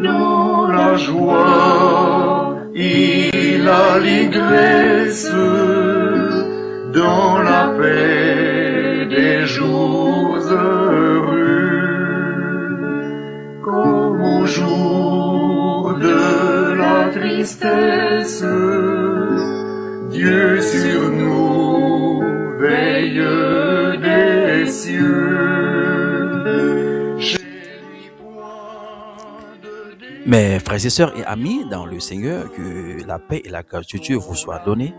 Dans la joie et l'allégresse, dans la paix des jours heureux, comme au jour de la tristesse, Dieu sur nous veille des cieux. Mes frères et sœurs et amis dans le Seigneur, que la paix et la grâce de Dieu vous soient données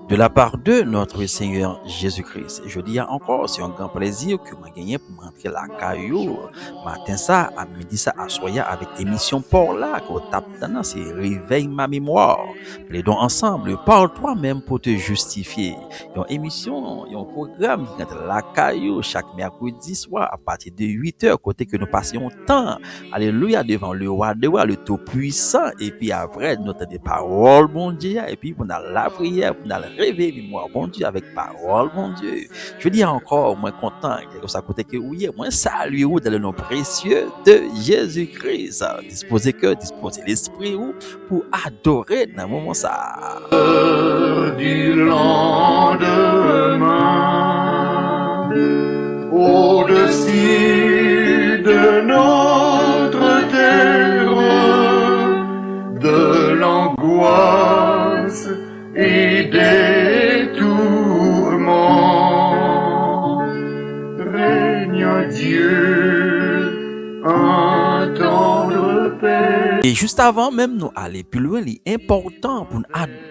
de la part de notre Seigneur Jésus-Christ. Je dis encore, c'est un grand plaisir que moi gagné pour rentrer la caillou matin ça, à midi ça, à soya avec émission pour là, qu'on tape dans c'est réveille ma mémoire. Plaidons ensemble, parle toi-même pour te justifier. Une émission, un programme qui est la caillou chaque mercredi soir à partir de 8h, côté que nous passions temps, alléluia, devant le roi de roi, le tout-puissant, et puis après, nous avons des paroles, bon Dieu, et puis on a la prière, on a le réveil, mémoire, bon Dieu, avec parole, bon Dieu. Je dis encore, moi content, comme ça, côté que oui, moi salut dans le nom précieux de Jésus-Christ. Disposez cœur, disposez l'esprit pour adorer dans le moment ça. Du lendemain, au-dessus de notre terre, de l'angoisse et des tourments, règne Dieu, un tendre paix. Et juste avant même nous aller plus loin, il est important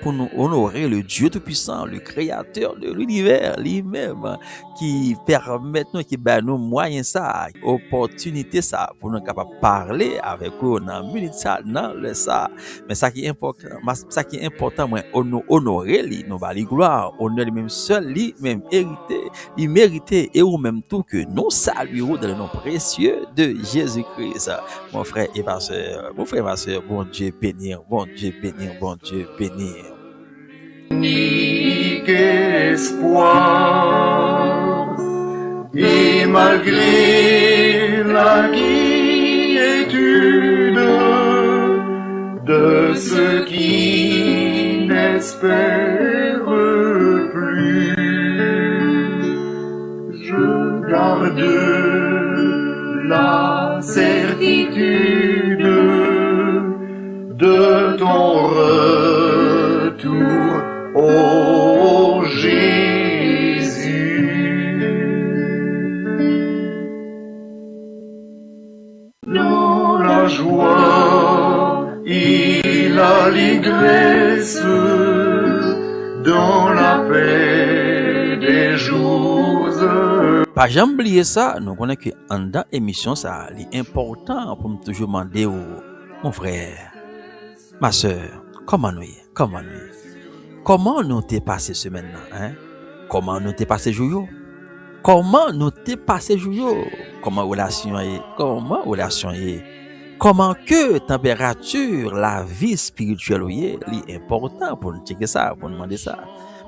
pour nous honorer le Dieu Tout-Puissant, le Créateur de l'univers lui-même, qui permet nous, qui bat nous moyens ça, opportunité ça, pour nous capables de parler avec eux dans minute ça, dans le ça. Mais ça qui est important, moi, nous honorer lui, nous va lui gloire, honorer lui-même seul, lui-même mérité, et ou même tout que nous saluons dans le nom précieux de Jésus-Christ. Mon frère et ma soeur, bon Dieu bénir, bon Dieu bénir, bon Dieu bénir. Unique espoir, et malgré l'inquiétude de ceux qui n'espèrent plus, je garde la certitude de ton retour, ô Jésus. Dans la joie et l'allégresse, dans la paix des jours heureux. Pas jamais oublier ça, nous connaissons que en dans émission ça, c'est important pour me toujours demander mon frère, ma soeur, comment nous t'es passé semaine là, hein? Comment nous t'es passé jour? Comment relation est? Comment que température la vie spirituelle est important pour nous checker ça, pour nous demander ça.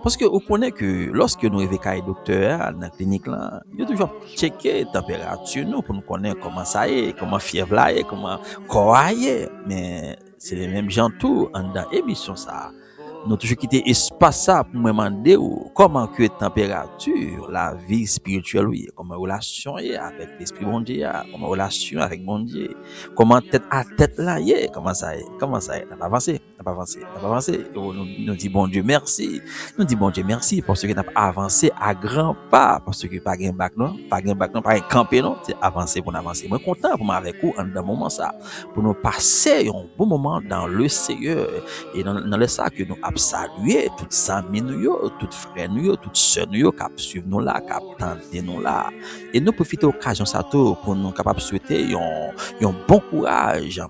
Parce que vous connaissez que lorsque nous réveillons docteur dans la clinique là, il y a toujours checker température nous pour nous connaître comment ça est, comment fièvre là est, comment corps est. Mais c'est les mêmes gens tout en dans émission ça. Nous toujours quitté espace ça pour me demander comment que température la vie spirituelle est, comment relation est avec l'esprit bon Dieu, comment relation avec bon Dieu, comment tête à tête là est, comment ça est, n'a pas avancé. Nous dit bon Dieu merci, parce que n'a pas avancé à grands pas, parce que pas gain bac non, pas camper non, c'est avancer pour avancer. Moi content pour avec vous en dans moment ça, pour nous passer un bon moment dans le Seigneur et dans le ça que nous saluer toutes amis nous, toutes frères nous, toutes sœurs nous qui suivent nous là, qui tenter nous là. Et nous profiter occasion ça tout pour nous capable souhaiter un bon courage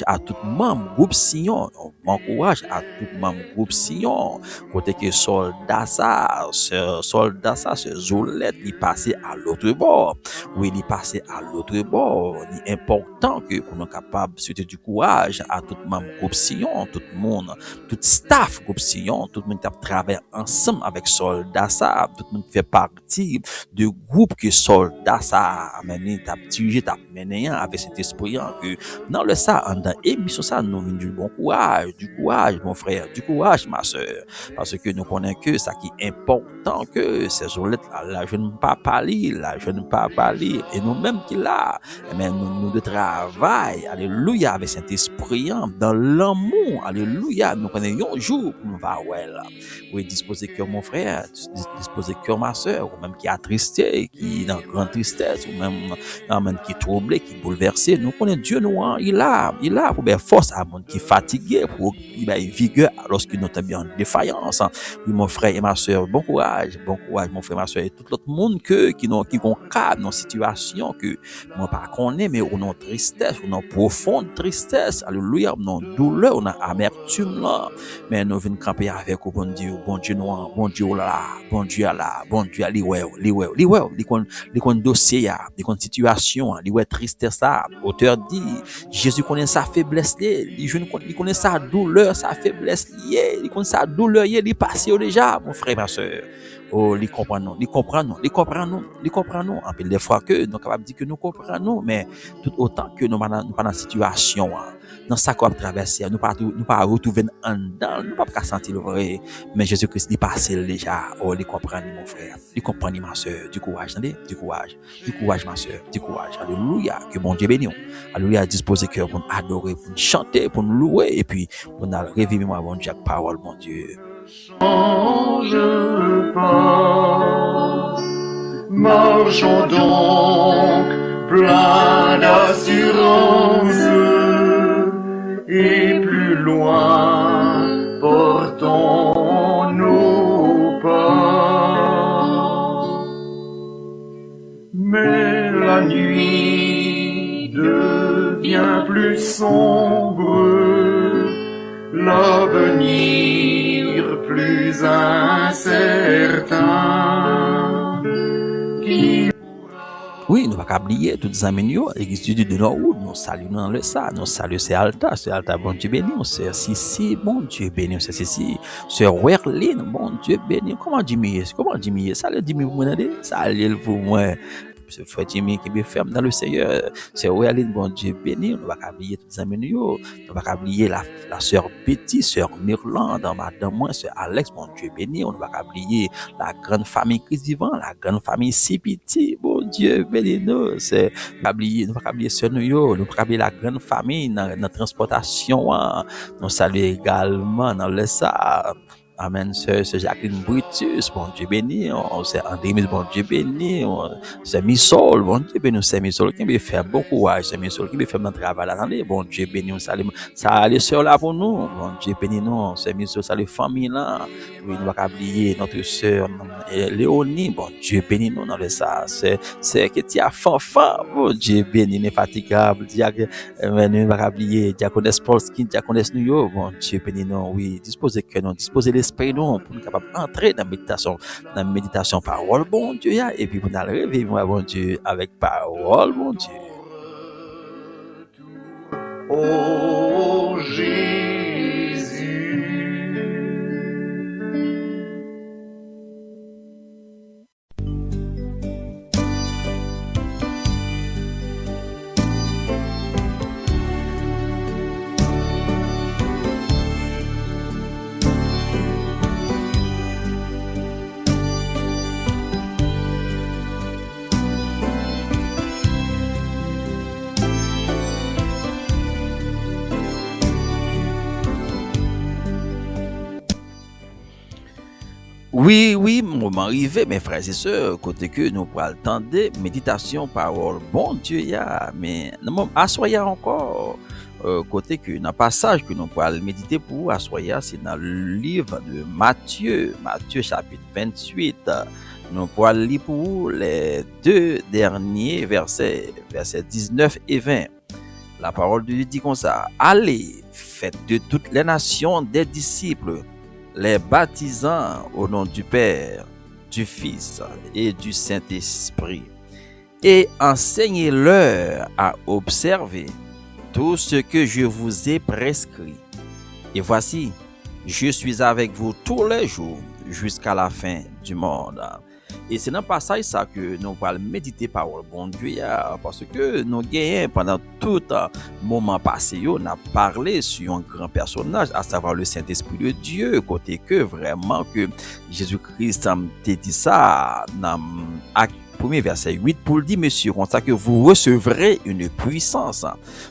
à tout membre groupe Sion, un bon courage à tout membre groupe Sion. Côté que soldat ça, ce Zolette, il passé à l'autre bord. Oui, il passé à l'autre bord. Il est important que nous sommes capables de souhaiter du courage à tout membre groupe Sion, tout le monde, tout staff groupe Sion, tout le monde qui travaille ensemble avec soldat ça, tout le monde fait partie du groupe que soldat ça a mené, t'a dirigé, t'a mené avec cet esprit que dans le ça, dans émission ça, nous venons du courage, mon frère, du courage, ma soeur, parce que nous connaissons que ça qui est important que ces jours-là, la jeune pas parler, et nous-mêmes qui là, mais nous de travail, alléluia, avec cet esprit dans l'amour, alléluia, nous connaissons un jour pour nous va ouais là. Oui, disposer cœur mon frère, disposer cœur ma soeur, ou même qui est attristé, qui est dans grande tristesse, ou même qui est troublé, qui est bouleversé. Nous connaissons Dieu, nous, hein, il a pour faire force à monde qui est fatigué, pour qu'il ait vigueur lorsque nous sommes en défaillance. Hein. Oui, mon frère et ma soeur, bon courage, mon frère et ma soeur, et tout l'autre monde qui ont cas, dans situation que moi pas connais, mais on a tristesse, on a profonde tristesse, alléluia, on a douleur, on a amertume là, mais nous venons camper avec au bon Dieu noir, bon Dieu là, bon Dieu là, bon Dieu li kon dossier ya, li kon situation, li ouais tristesse ça, auteur dit, Jésus connaît sa faiblesse il connaît sa douleur, sa faiblesse liée, il connaît sa douleur, il passé déjà, mon frère, ma soeur. Oh, les comprenons. En pile des fois que nous capable dire que nous comprenons, mais tout autant que nous pas dans situation, dans ça qu'on traverser, nous pas retrouver en dedans, nous pas sentir le vrai, mais Jésus-Christ il passé déjà. Oh, les comprendre mon frère, les comprendre ma soeur, du courage, ma soeur, du courage. Alléluia, que bon Dieu bénisse. Alléluia, disposer cœur pour nous adorer, pour nous chanter, pour nous louer et puis pour nous revivre moi bon Dieu parole mon Dieu. Je passe, marchons donc plein d'assurance et plus loin portons nos pas. Mais la nuit devient plus sombre, l'avenir plus incertain. Oui, nous pas oublier toutes les amis l'église de Norwood, nous saluons dans le ça, nous saluons c'est Alta, bon Dieu béni, c'est Sissi, bon Dieu béni, c'est Sissi, c'est Werlin, bon Dieu béni, comment Jimmy, ça le Jimmy pour moi, ça le pour moi. Ce frère Jimmy qui est ferme dans le Seigneur, c'est Werlin, bon Dieu béni, nous va pas oublier toutes les amis nous va pas oublier la sœur Betty, sœur Mirland, madame moi, sœur Alex, bon Dieu béni, on ne va pas oublier la grande famille Christ vivant, la grande famille CPT, bon Dieu béni nous, c'est pas oublier, nous va pas oublier sœur nous pas oublier la grande famille dans la transportation, nous saluons également dans le ça. Amen, c'est Jacqueline Brutus, bon Dieu béni, c'est André, bon Dieu béni, c'est Missol, bon Dieu béni, c'est Missol qui veut faire bon courage, c'est Missol qui veut faire notre travail là, bon Dieu béni, ça allait sœur là pour nous, bon Dieu béni, non, c'est Missol, ça les familles là, oui, nous va pas oublier notre sœur Léonie, bon Dieu béni, nous dans le ça, c'est que tu as fanfan, bon Dieu béni, infatigable, nous va pas oublier, Diaconesse Polski, Diaconesse New York, bon Dieu béni, non, oui, disposez que non, disposez l'esprit nous pour nous capable entrer dans la méditation parole bon Dieu et puis pour nous réveiller moi bon Dieu avec parole bon Dieu. Oh Jésus. Oui, moment arrivé, mes frères et sœurs, côté que nous pourrons attendre méditation, parole, bon Dieu, mais nous assoyons encore, côté que dans le passage que nous pourrons méditer pour assoyer, c'est dans le livre de Matthieu chapitre 28. Nous pourrons lire pour les 2 derniers versets 19 et 20. La parole de Dieu dit comme ça, allez, faites de toutes les nations des disciples, les baptisant au nom du Père, du Fils et du Saint-Esprit, et enseignez-leur à observer tout ce que je vous ai prescrit. Et voici, je suis avec vous tous les jours jusqu'à la fin du monde. Et c'est dans le passage ça que nous allons méditer parole bon Dieu, parce que nous gagnons pendant tout moment passé, on a parlé sur un grand personnage, à savoir le Saint-Esprit de Dieu, côté que vraiment que Jésus-Christ t'a dit ça dans Acte 1er verset 8 pour le dire, monsieur, comme ça que vous recevrez une puissance.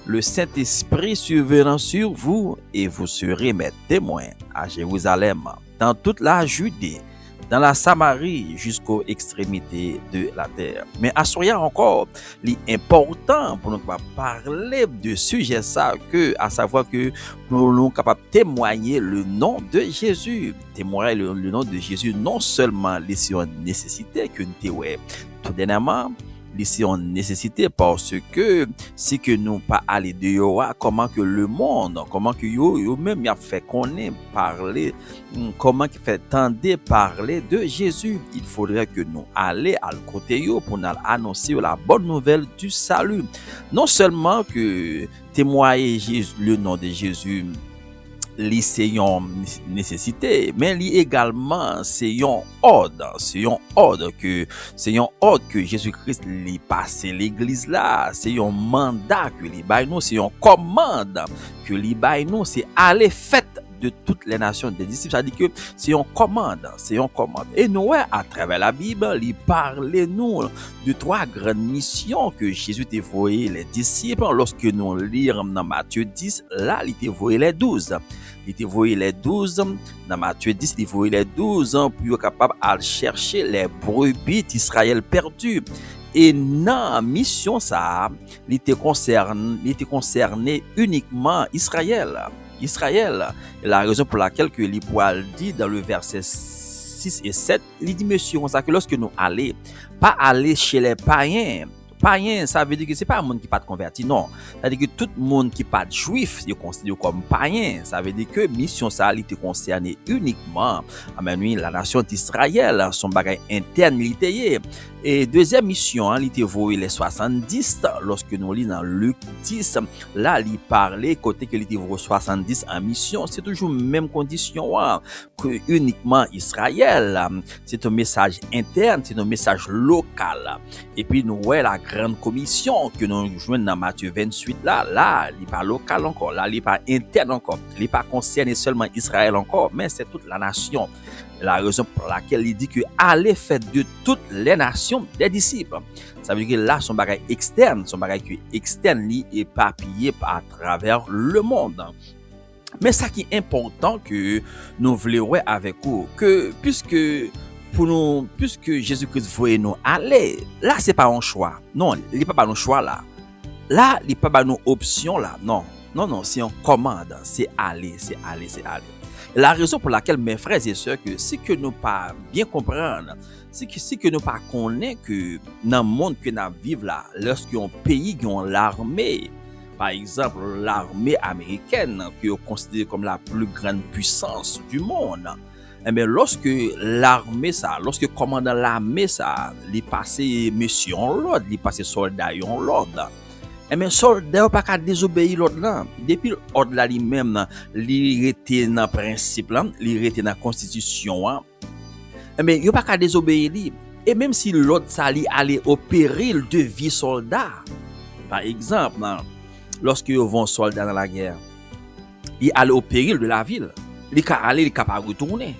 Le Saint-Esprit survenant sur vous et vous serez mes témoins à Jérusalem, dans toute la Judée, dans la Samarie jusqu'aux extrémités de la terre. Mais à soyez encore, l'important pour nous parler de sujet ça, que, à savoir que nous sommes capables de témoigner le nom de Jésus. Témoigner le nom de Jésus, non seulement les nécessité que nous avons tout dernièrement, ici en nécessité parce que si que nous pas aller dehors, comment que le monde, comment que yo même y a fait connaître parler, comment qu'il fait tendre parler de Jésus, il faudrait que nous aller à côté yo pour nous annoncer la bonne nouvelle du salut. Non seulement que témoigner le nom de Jésus c'est une nécessité, mais également c'est un ordre, que Jésus-Christ lui passe l'église là, c'est un mandat que lui baille nous, c'est une commande que lui baille nous, c'est aller faire de toutes les nations des disciples, ça dit que c'est une commande. Et nous, à travers la Bible, il parle nous de 3 grandes missions que Jésus t'a envoyé les disciples. Lorsque nous lisons dans Matthieu 10, là, il t'a envoyé les 12. Il t'a envoyé les 12, dans Matthieu 10, il t'a envoyé les 12 pour être capable de chercher les brebis d'Israël perdues. Et dans la mission, ça, il était concerné uniquement Israël. Et la raison pour laquelle que l'Ipoal dit dans le verset 6 et 7, il dit, monsieur, on sait que lorsque nous allons, pas aller chez les païens, ça veut dire que c'est pas un monde qui pas de converti, non. Ça veut dire que tout le monde qui pas de juif, il est considéré comme païen. Ça veut dire que mission ça, il était concerné uniquement, la nation d'Israël, son bagage interne, il était. Et deuxième mission, il était voué les 70, lorsque nous lisons dans Luc 10, là, il parlait, côté que il était voué 70 en mission, c'est toujours même condition, que uniquement Israël. C'est un message interne, c'est un message local. Et puis, nous voyons la grande commission que nous joignons dans Matthieu 28, là, il n'est pas local encore, là, il n'est pas interne encore, il n'est pas concerné seulement Israël encore, mais c'est toute la nation. La raison pour laquelle il dit que allez faire de toutes les nations des disciples. Ça veut dire que là, son bagage externe est éparpillé à travers le monde. Mais ça qui est important que nous voulons avec vous, que puisque Jésus-Christ voulait nous aller, là, c'est pas un choix. Non, il n'est pas un choix là. Là, il n'est pas une option là. Non, c'est une commande. C'est aller. La raison pour laquelle, mes frères et sœurs, que si que nous pas bien comprendre, si que nous pas connaître que dans le monde que nous vivons là, lorsqu'il y a un pays qui a l'armée, par exemple l'armée américaine, qui est considérée comme la plus grande puissance du monde, eh bien, lorsque le commandant l'armée ça, il passe mission en l'ordre, il passe soldat en l'ordre. Et bien, soldat pas qu'à désobéir l'ordre là. Depuis l'ordre là lui-même, il était dans le principe là, il était dans la constitution. Et bien, il pas qu'à désobéir lui. Et même si l'ordre ça allait au péril de vie soldat. Par exemple, lorsque ils vont soldat dans la guerre, il allait au péril de la ville. Il peut aller, il peut pas retourner.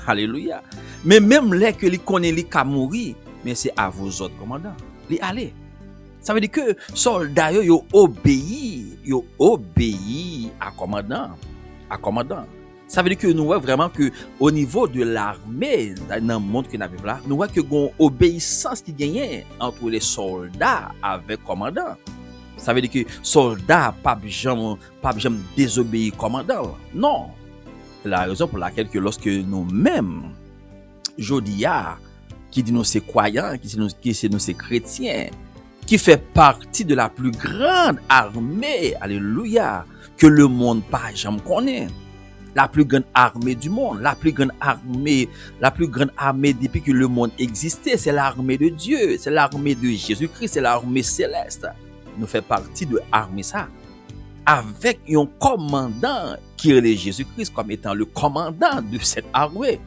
Alléluia. Mais même là que il connaît, il peut mourir, mais c'est à vous autres commandants. Il allait. Ça veut dire que soldats yo obéi à commandant. Ça veut dire que nous voyons vraiment que au niveau de l'armée dans le monde que nous avons là, nous voyons que une obéissance qui gagne entre les soldats avec commandant. Ça veut dire que soldats pas jamais désobéir commandant. Non. C'est la raison pour laquelle que lorsque nous-mêmes jodia qui dit nous c'est croyants, qui c'est nous c'est chrétiens, qui fait partie de la plus grande armée, alléluia, que le monde pas jamais connaît. La plus grande armée du monde, la plus grande armée depuis que le monde existait, c'est l'armée de Dieu, c'est l'armée de Jésus-Christ, c'est l'armée céleste. Nous fait partie de l'armée ça. Avec un commandant qui est Jésus-Christ comme étant le commandant de cette armée.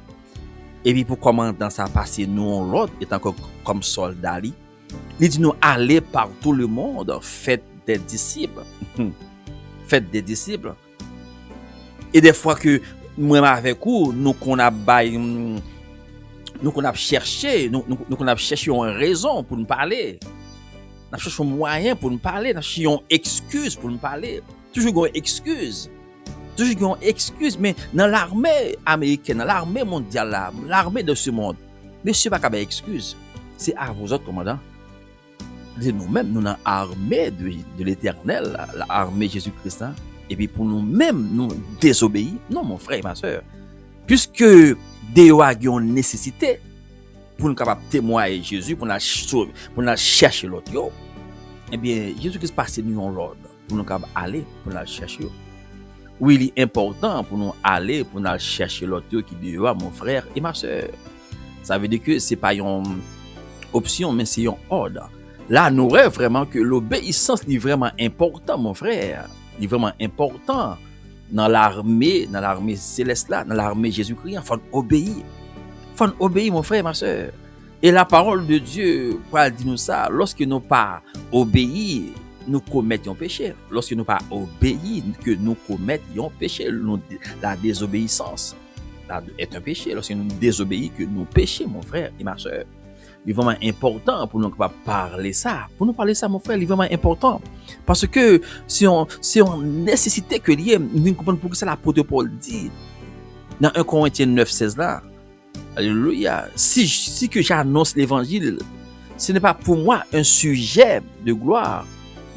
Et puis pour commandant ça passer nous l'autre étant comme soldat. Il dit nous allez par tout le monde, faites des disciples. Faites des disciples. Et des fois que moi avec vous, nous qu'on a cherché une raison pour nous parler. Nous cherchons un moyen pour nous parler, nous cherchons une excuse pour nous parler. Toujours une excuse. Mais dans l'armée américaine, dans l'armée mondiale, l'armée de ce monde, monsieur pas qu'à excuse. C'est à vous autres commandants. C'est nous-mêmes, nous dans l'armée de l'éternel, l'armée Jésus-Christ. Hein? Et puis pour nous-mêmes, nous désobéir. Non, mon frère et ma soeur. Puisque Dieu a une nécessité pour nous capables témoigner Jésus, pour nous chercher l'autre. Eh bien, Jésus-Christ passe nous en l'ordre pour nous capables aller, pour nous chercher. Oui, il est important pour nous aller, pour nous chercher l'autre qui dit, mon frère et ma soeur. Ça veut dire que ce n'est pas une option, mais c'est un ordre. Là, nous rêvons vraiment que l'obéissance est vraiment important, mon frère. Il est vraiment important dans l'armée céleste là, dans l'armée Jésus-Christ. Il faut obéir. Il faut obéir, mon frère et ma soeur. Et la parole de Dieu, pour dire nous ça, lorsque nous pas obéir, nous commettons un péché. Lorsque nous pas obéir, que nous commettons un péché, la désobéissance est un péché. Lorsque nous désobéissons, que nous péchons, mon frère et ma soeur. Il est vraiment important pour nous parler ça. Pour nous parler ça, mon frère, il est vraiment important. Parce que c'est une nécessité que lié, nous comprenons pourquoi ça l'apôtre Paul dit dans 1 Corinthiens 9:16 là. Alléluia. Si que j'annonce l'évangile, ce n'est pas pour moi un sujet de gloire,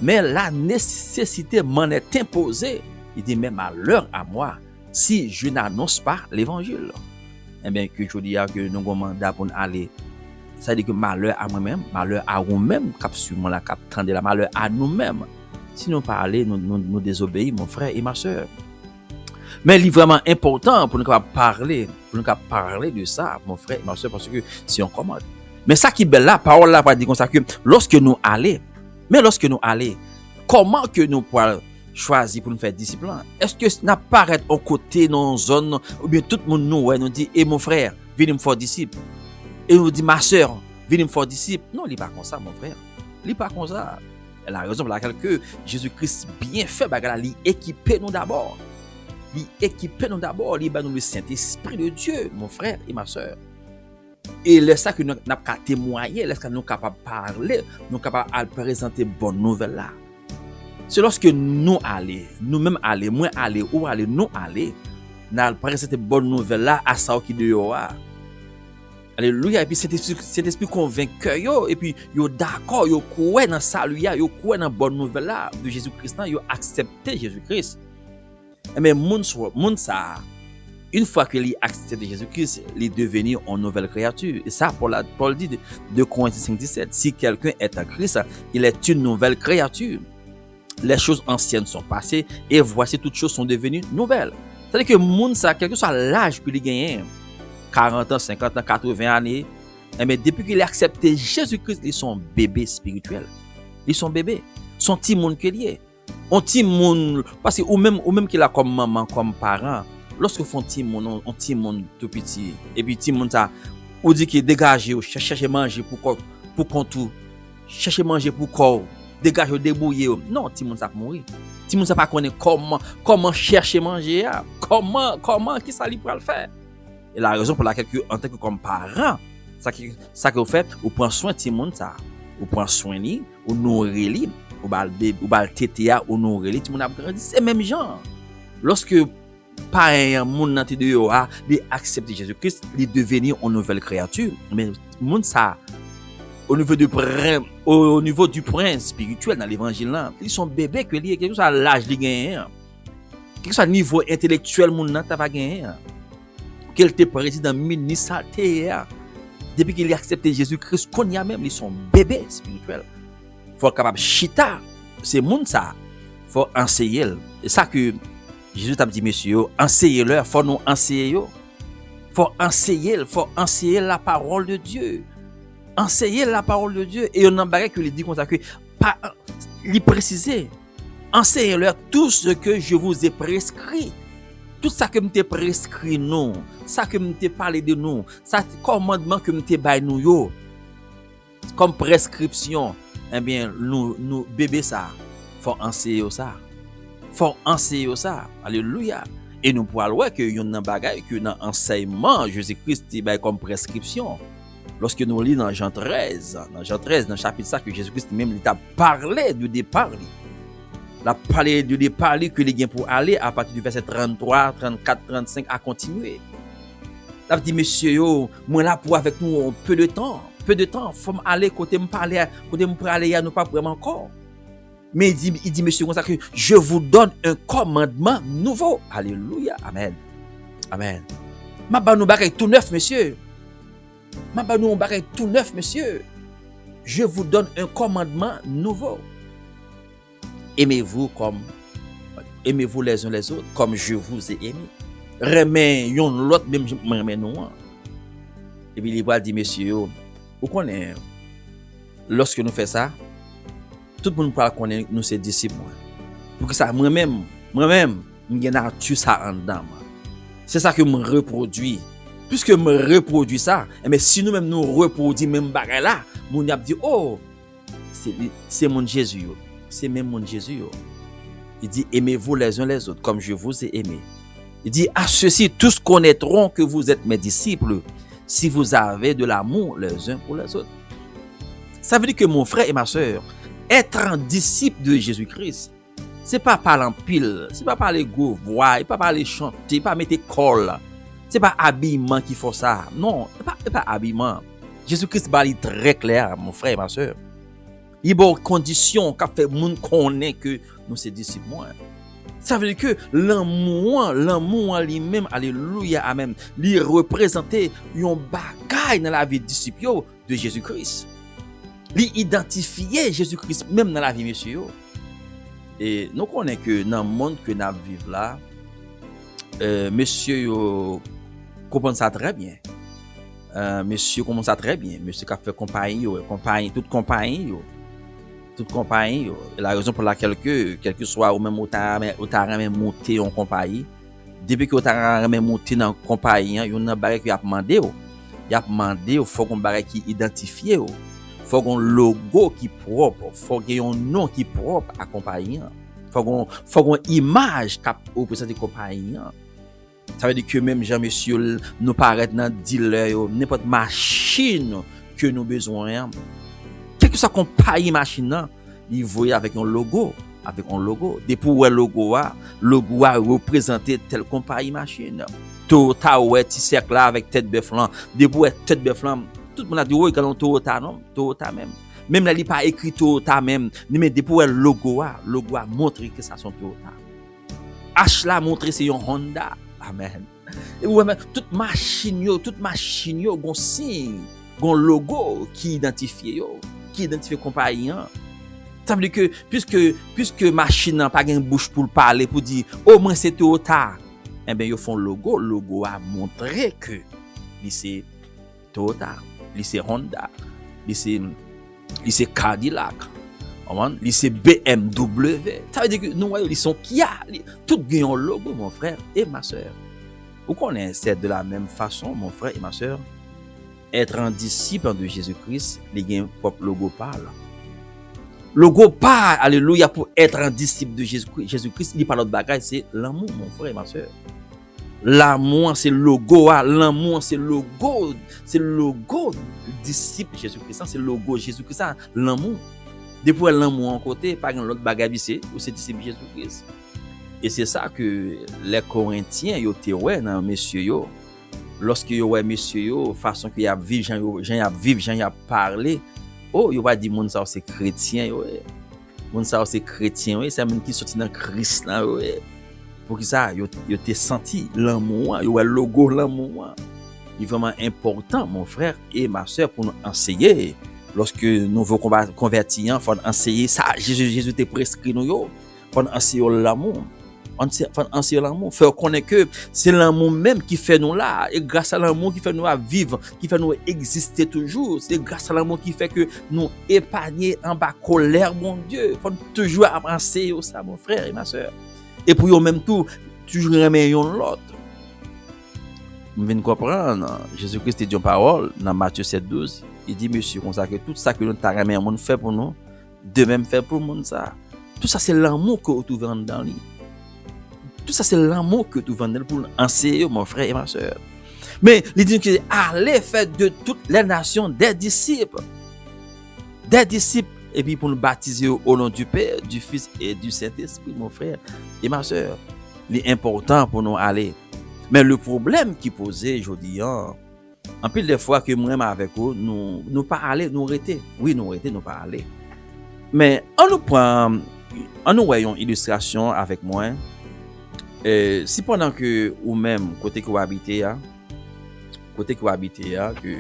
mais la nécessité m'en est imposée. Il dit même malheur à moi si je n'annonce pas l'évangile. Eh bien, que je dis que nous avons mandat pour aller. Ça veut dire que malheur à moi-même, malheur à vous-même, cap sur moi la cap tendre la malheur à nous-mêmes. Si nous parler, nous désobéir, mon frère et ma soeur. Mais il est vraiment important pour nous parler de ça, mon frère et ma soeur, parce que si on commande. Mais ça qui est belle là, parole là, va dire comme ça que lorsque nous allons, comment que nous pouvons choisir pour nous faire discipline? Est-ce que ça n'apparaît au côté dans une zone, ou bien tout le monde nous dit, et mon frère, viens me faire disciple. Et nous dit, ma soeur, viens me faire disciple. Non, il n'est pas comme ça, mon frère. Il n'est pas comme ça. Et la raison pour laquelle que Jésus-Christ bien fait, il équipe nous d'abord. Il équipe nous d'abord. Il nous le Saint-Esprit de Dieu, mon frère et ma soeur. Et c'est ça que nous avons qu'à témoigner, c'est ça que nous sommes capables de parler, nous sommes capables de présenter bonne nouvelle là. C'est lorsque nous allons, nous-mêmes allons, moi allons, ou allons, nous allons, nous allons présenter bonne nouvelle là à ça qui dehors. Alléluia. Et puis cet esprit convainqueur yo, et puis yo d'accord, yo croit dans salut, yo croit dans bonne nouvelle là de Jésus-Christ, yo accepté Jésus-Christ. Mais moun ça, une fois que il accepté Jésus-Christ, il est devenu une nouvelle créature. Et ça Paul dit de 2 Corinthiens 5:17, si quelqu'un est en Christ, il est une nouvelle créature. Les choses anciennes sont passées et voici toutes choses sont devenues nouvelles. C'est-à-dire que moun ça, quel que soit l'âge qu'il gagne, 40 ans, 50 ans, 80 années, mais depuis qu'il a accepté Jésus-Christ, ils sont bébés spirituels. Ils sont bébés. Son petit monde qu'il y est. On petit monde, parce que ou même qu'il a comme maman, comme parent, lorsque font petit monde, on petit monde tout petit, et puis petit monde ça, ou dit qu'il dégage, chercher manger pour contour, chercher manger pour corps, dégage, débrouiller. Non, petit monde ça mourir. Petit monde ça pas connaît comment chercher manger, comment qui ça lui pour le faire. Et la raison pour laquelle, en tant que comme parent, ça que vous faites, vous prenez soin de ce monde, vous prenez soin de lui, vous nourrissez lui, vous bal tétéa, vous nourrissez lui, tout le monde a grandi. C'est même genre. Lorsque parent, monde dans tes deux a accepté Jésus-Christ, il est devenu une nouvelle créature. Mais monde ça, au niveau du prince spirituel dans l'évangile là, ils sont bébés que lui, quelque chose à l'âge li gagne. Quelque chose à niveau intellectuel monde nan ta pas gagné. Qu'il était président ministre depuis qu'il a accepté Jésus-Christ, qu'on y a même, ils sont bébés spirituels. faut capable chita, c'est moun ça, faut enseigner. Et ça que Jésus t'a dit monsieur, enseignez-leur, faut nous enseigner yo. Faut enseigner la parole de Dieu. Enseigner la parole de Dieu et on en barre que il dit comme ça que pas il préciser. Enseignez-leur tout ce que je vous ai prescrit. Tout ça que m'te prescrit nous, ça que m'te parlé de nous, ça commandement que m'te bail nous yo. Comme prescription, eh bien nous bébé ça, faut enseigner ça. Faut enseigner ça. Alléluia. Et nous pourrons voir que yon nan bagay que dans enseignement Jésus-Christ bail comme prescription. Lorsque nous lisons dans Jean 13, dans le chapitre 5 que Jésus-Christ même il t'a parlé du départ. Il a parlé du départ que les gains pour aller à partir du verset 33, 34, 35 à continuer. Il a dit monsieur yo, moi là pour avec nous peu de temps, faut aller côté me parler, côté me aller nous pas vraiment encore. Mais il dit monsieur comme ça que je vous donne un commandement nouveau. Alléluia. Amen. Amen. Ma ba nou bagay tout neuf monsieur. Ma ba nou bagay tout neuf monsieur. Je vous donne un commandement nouveau. Aimez-vous les uns les autres comme je vous ai aimé. Remè yon l'autre même remè nous. Et puis il va dire monsieur, vous connaissez lorsque nous faisons ça, tout le monde parle qu'on est nous ses disciples. Pour que ça moi-même, j'ai nature ça en dedans. C'est ça que me reproduit. Puisque me reproduit ça, mais si nous-mêmes nous reproduit même bagay là, mon a dit oh, c'est mon Jésus. C'est même mon Jésus. Il dit aimez-vous les uns les autres comme je vous ai aimé. Il dit à ceux-ci tous connaîtront que vous êtes mes disciples si vous avez de l'amour les uns pour les autres. Ça veut dire que mon frère et ma sœur, être un disciple de Jésus-Christ, c'est pas parler en pile, c'est pas parler go voix, c'est pas parler chanter, c'est pas mettre colle, c'est pas habillement qui faut ça. Non, c'est pas habillement. Jésus-Christ va dire très clair, mon frère et ma sœur. Il y a des conditions qui fait monde connaît que nous sommes disciples. Ça veut dire que l'amour lui-même, alléluia, amen, lui représenter un bagage dans la vie de disciple de Jésus-Christ. Lui identifier Jésus-Christ même dans la vie monsieur. Et nous connaissons que dans le monde que nous vivons là, monsieur comprend ça très bien. Monsieur commence ça très bien. Monsieur qui a fait toute compagnie. Et la raison pour laquelle quel que soit ou même autant monter en compagnie, depuis que autant monter dans compagnie, il y a un bagage qui a demandé. Il a demandé faut qu'on bagage qui identifié. Faut qu'on logo qui propre, faut qu'il y ait un nom qui propre à compagnie. Faut qu'on image qui représente compagnie. Ça veut dire que même Jean monsieur nous paraît dans dealer n'importe machine que nous besoin. Quel que soit compagnie machine, il voyait avec un logo. Depuis où le logo a représenté telle compagnie machine. Toyota ouais petit cercle là avec tête bœuf là. Depuis où tête bœuf là, tout le monde a dit oui quand Toyota non, Toyota même. Même là il pas écrit Toyota même, mais depuis où le logo a montré que ça son Toyota. H là montré c'est un Honda. Amen. Et ouais, toute machine yo gon signe, gon logo qui identifie compagnie. Ça veut dire que puisque machine n'a pas une bouche pour parler pour dire oh moi c'est Toyota, eh ben ils font logo a montré que c'est Toyota, c'est Honda, c'est Cadillac, c'est BMW. Ça veut dire que nous ils sont Kia, tout gagne un logo mon frère et ma sœur. Vous connaissez de la même façon mon frère et ma sœur, être un disciple de Jésus-Christ, les gagne propre logo parle. Logo parle, alléluia, pour être un disciple de Jésus-Christ, il parle de bagage, c'est l'amour mon frère et ma sœur. L'amour c'est logo, l'amour c'est logo disciple Jésus-Christ, c'est logo Jésus-Christ, l'amour. Depuis l'amour en côté, pas un autre bagage c'est disciple Jésus-Christ. Et c'est ça que les Corinthiens yo te ouais dans monsieur yo. Lorsque yo ouais monsieur yo façon que y a vivre, Jean y a parlé, oh yo va dire monde ça c'est chrétien yo. Monde ça c'est chrétien, c'est même qui sorti dans Christ là ouais. Pour que ça yo te senti l'amour, yo ouais logo l'amour. Il est vraiment important mon frère et ma sœur pour nous enseigner lorsque nous voulons convertir, il faut enseigner ça. Jésus t'a prescrit nous, il faut enseigner l'amour. Faut enseigner l'amour. Faire connaître que c'est l'amour même qui fait nous là. Et grâce à l'amour qui fait nous vivre, qui fait nous exister toujours. C'est grâce à l'amour qui fait que nous épargner en bas colère, mon Dieu. Faut toujours enseigner ça, mon frère et ma soeur. Et pour eux même tout, toujours aimer l'autre. Vous venez comprendre, Jésus-Christ dit une parole dans Matthieu 7:12. Il dit, monsieur, comme ça, que tout ça que nous t'avons aimé, on fait pour nous, de même fait pour le monde ça. Tout ça, c'est l'amour que tu vends dans lui. Tout ça, c'est l'amour que tu vends dans lui pour enseigner, mon frère et ma soeur. Mais il dit que allez faire de toutes les nations des disciples. Des disciples. Et puis pour nous baptiser au nom du Père, du Fils et du Saint-Esprit, mon frère et ma soeur. Il est important pour nous aller. Mais le problème qui posait aujourd'hui, en pile des fois que moi avec vous, nous pas aller, nous arrêter. Oui, nous arrêter, nous pas aller. Mais on nous voyons une illustration avec moi. Si pendant que ou même côté que vous habitez, que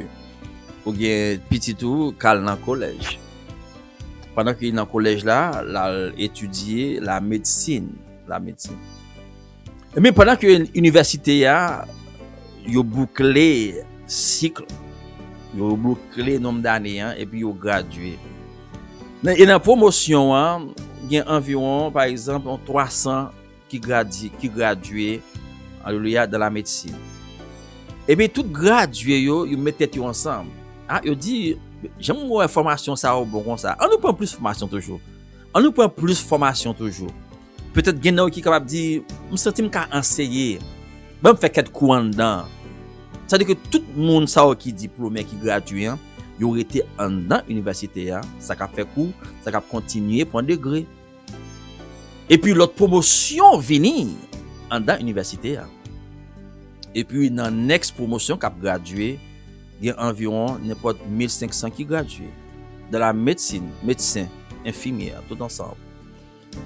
ou bien petit tout cal dans collège. Pendant qu'il est dans le collège là, étudier la médecine. Mais pendant que l'université a bouclé cycle, yo bouclé nombre d'années et puis yo gradué. Et dans la promotion, il y a environ par exemple 300 qui gradué alléluia dans la médecine. Et bien tout gradué yo mettent ensemble. Yo dit j'aime une formation ça bon comme ça. On nous prend plus formation toujours. Peut-être quelqu'un qui est capable de dire, je me sens que je peux enseigner. Je vais faire quelques cours en dedans. C'est-à-dire que tout le monde qui est diplômé, qui est gradué, il aurait été en dedans l'université. Ça a fait cours, ça a continué pour un degré. Et puis l'autre promotion venir en dedans l'université. Et puis dans la next promotion qui a gradué, il y a environ 1500 qui graduent. De la médecin, infirmière, tout ensemble.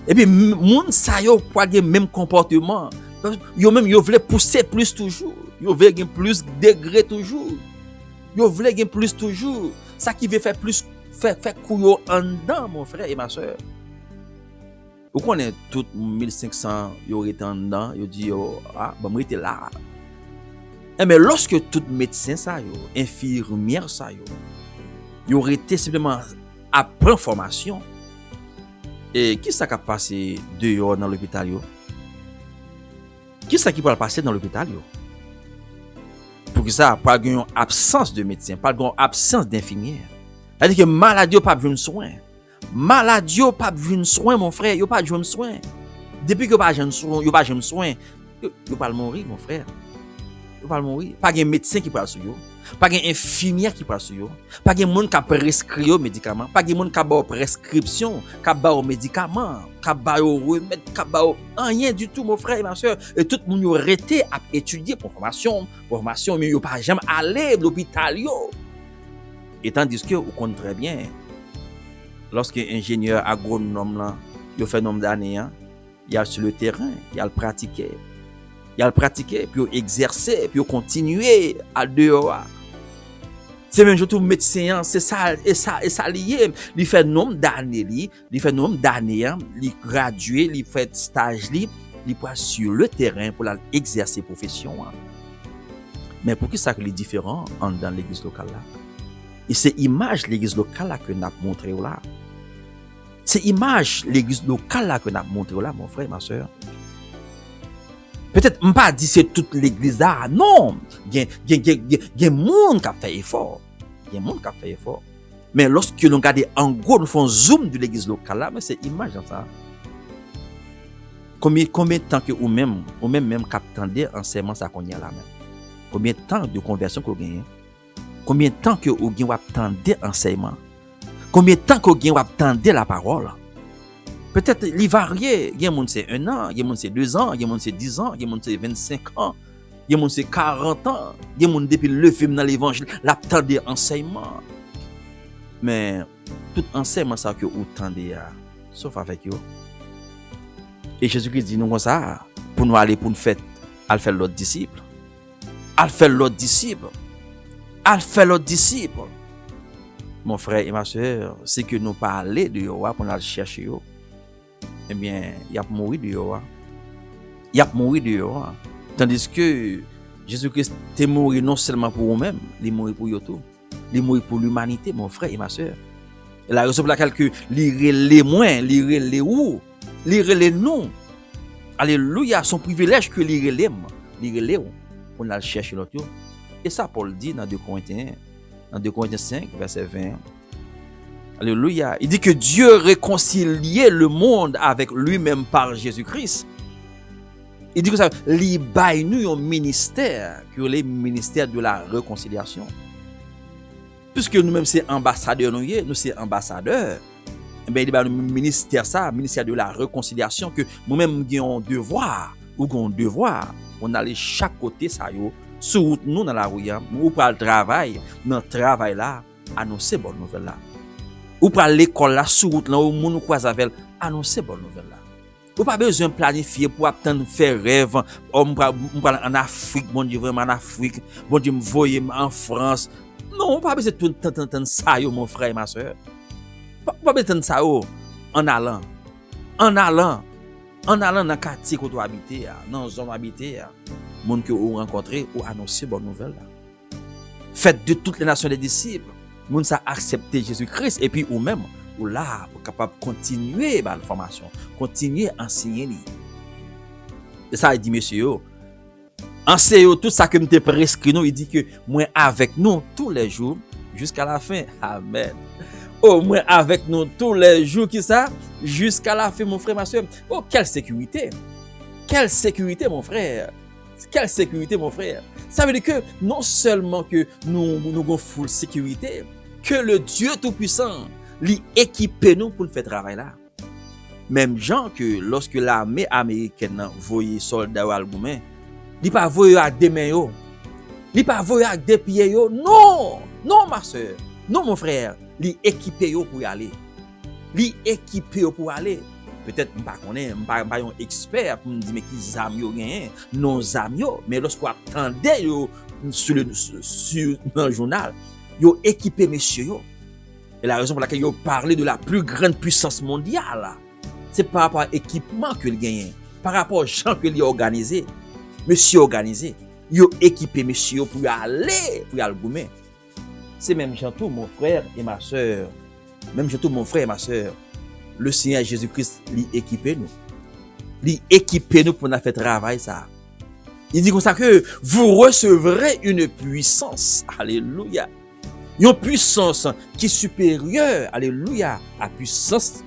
Et puis, moun sa yo pas le même comportement. Yo même yo voulait pousser plus toujours. Yo voulait gagner plus degré toujours. Yo voulait gagner plus toujours. Ça qui veut faire plus faire couyo en dedans mon frère et ma soeur. Vous connaissez tout 1500 yo été en dedans, yo dit yo moi était là. Mais lorsque tout médecin ça yo, infirmière ça yo aurait été simplement apprendre formation. Et qui ça qui a passé dehors dans l'hôpital yo? Qui ça qui peut passer dans l'hôpital yo? Pour que ça pas une absence de médecin, pas une absence d'infirmière. C'est-à-dire que maladie pas besoin de soin. Maladie pas besoin de soin mon frère, yo pas besoin de soin. Depuis que pas besoin de soin, yo pas besoin de soin, yo pas mourir mon frère. Yo pas mourir, pas un médecin qui parle sur yo. Pas gen infirmière qui passe sur yo, pas gen monde qui prescrit médicaments, pas gen monde qui ba prescription, qui ba médicaments, qui ba remède, qui ba rien du tout mon frère et ma soeur. Et tout le monde yo arrêté à étudier pour formation mais yo pas jamais aller à l'hôpital yo. Et tandis que vous connaissez très bien lorsque ingénieur agronome là, yo fait nombre d'années, il y a sur le terrain, il y a le pratiquer. Puis exercer, puis continuer à dehors. C'est même je trouve médecin, c'est ça lié. Il fait nombre d'années, il gradué, il fait stage, il passe sur le terrain pour exercer profession. Mais pour qui ça que est différent dans l'église locale là? Et c'est image l'église locale là que n'a montré là. C'est image l'église locale là que n'a montré là mon frère ma soeur. Peut-être pas dit c'est toute l'église là, non. Il y a monde qui a fait effort. Mais lorsque l'on regarde en gros, nous faisons zoom de l'église locale là, mais c'est image dans ça. Combien de temps que ou même qu'attendez enseignement ça qu'on y a là même. Combien de temps de conversion qu'on gagne? Combien de temps que ou gagne attendez enseignement? Combien de temps que gagne attendez la parole? Peut-être il varie, il y a monde c'est 1 an, il y a monde c'est 2 ans, il y a monde c'est 10 ans, il y a monde c'est 25 ans, il y a monde c'est 40 ans, il y a monde depuis le film dans l'évangile, l'attendez enseignement. Mais tout enseignement ça que vous tendez sauf avec eux. Et Jésus-Christ dit nous comme ça pour nous aller pour nous faire l'autre disciple. mon frère et ma soeur, c'est que nous parler de Yoa pour nous chercher yo, eh bien, il y a mourir de Yoa. Il y a mourir de Yoa. Tandis que Jésus-Christ est mort non seulement pour vous-même, il est mort pour vous tout. Il est mort pour l'humanité, mon frère et ma soeur. Et la raison pour laquelle que les moins, les où, les nous. Alléluia, son privilège que les pour nous chercher l'autre. Et ça, Paul dit dans 2 Corinthiens 5, verset 20. Alléluia. Il dit que Dieu réconciliait le monde avec lui-même par Jésus-Christ. Il dit que ça, il baille nous un ministère, que le ministère de la réconciliation. Puisque nous-mêmes, c'est ambassadeurs, nous sommes ambassadeurs. Eh bien, il y a un ministère, ministère de la réconciliation, que nous-mêmes, nous avons un devoir, on allait chaque côté, ça y est, sur route, nous, dans la rue, ou pour le travail, dans le travail là, annoncer bonne nouvelle là. Ou pour l'école là, sur route là, où nous croisons avec, annoncer bonne nouvelle là. Ou pas besoin de planifier pour attendre faire rêve, en Afrique, bon Dieu, vraiment en Afrique, bon Dieu, me voyer en France. Non, pas besoin de tout entendre ça, mon frère et ma soeur. Pas besoin de ça, en allant dans le quartier que tu habites, dans la zone habitée, les gens que vous rencontrez, ou annoncer bonne nouvelle là. Faites de toutes les nations des disciples, les gens ça accepter Jésus-Christ, et puis ou même, ou là, pour capable continuer la formation, continuer à enseigner. Et ça, il dit, monsieur, enseignez tout ça que nous te prescrit, il dit que moi avec nous tous les jours, jusqu'à la fin. Amen. Au moins avec nous tous les jours, qui ça? Jusqu'à la fin, mon frère, ma soeur. Oh, quelle sécurité! Quelle sécurité, mon frère! Quelle sécurité, mon frère! Ça veut dire que non seulement que nous avons full sécurité, que le Dieu Tout-Puissant lui équipe nous pour faire travail là. Même gens que lorsque l'armée américaine voyait soldats ou algoumen, il pas voyer avec des mains yo. Il pas voyer avec des pieds yo. Non, non ma soeur, non mon frère, il équipé yo pour y aller. Il équipé yo pour aller. Peut-être pas connaît, pas un expert pour me dire mais qui zam yo gagne, non zam yo, mais lorsqu'on attendait yo sur le journal, yo équipé messieurs yo. Et la raison pour laquelle yo parlé de la plus grande puissance mondiale, c'est par rapport à l'équipement que il gagne, par rapport aux gens que il organisé. Monsieur organisé, yo équipé monsieur pour y aller goumer. C'est même tout mon frère et ma soeur. Même tout mon frère et ma soeur. Le Seigneur Jésus-Christ lui équipé nous. Lui équipé nous pour nous faire travail ça. Il dit comme ça que vous recevrez une puissance. Alléluia. Une puissance qui est supérieure, alléluia, à la puissance